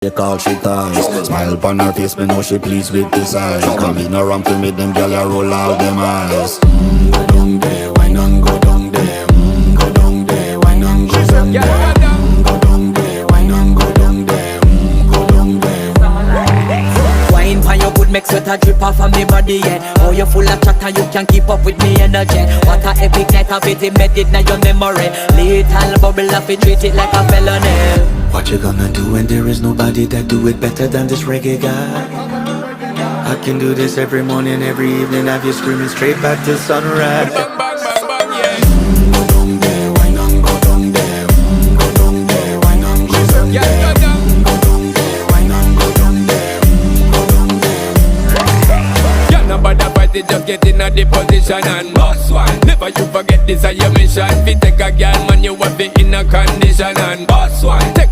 They call she ties. Smile upon her face, me know she pleased with this eyes. Come in around to me, them gyal a roll out them eyes. Go down there, why not go down there? Go down there, why not go down there? Go down there, why not go down there? Go down there. Wine pan your good, make sweat a drip off of me body, yeah. Oh, you full of chatter, you can keep up with me energy. What a epic night of it, embedded in your memory. Little bubble of it, treat it like a felony. What you gonna do when there is nobody that do it better than this reggae guy? I can do this every morning, every evening, have you screaming straight back to sunrise. Bang, bang, bang, bang, yeah. Go down there, why not go down there? Go down there, why not go down there? Yeah, go down. Go down there, why not go down there? Go down there. Yeah, nobody fight it, just get in a the position and boss one. Never you forget this is your mission. If you take a girl, man, you have it in a condition.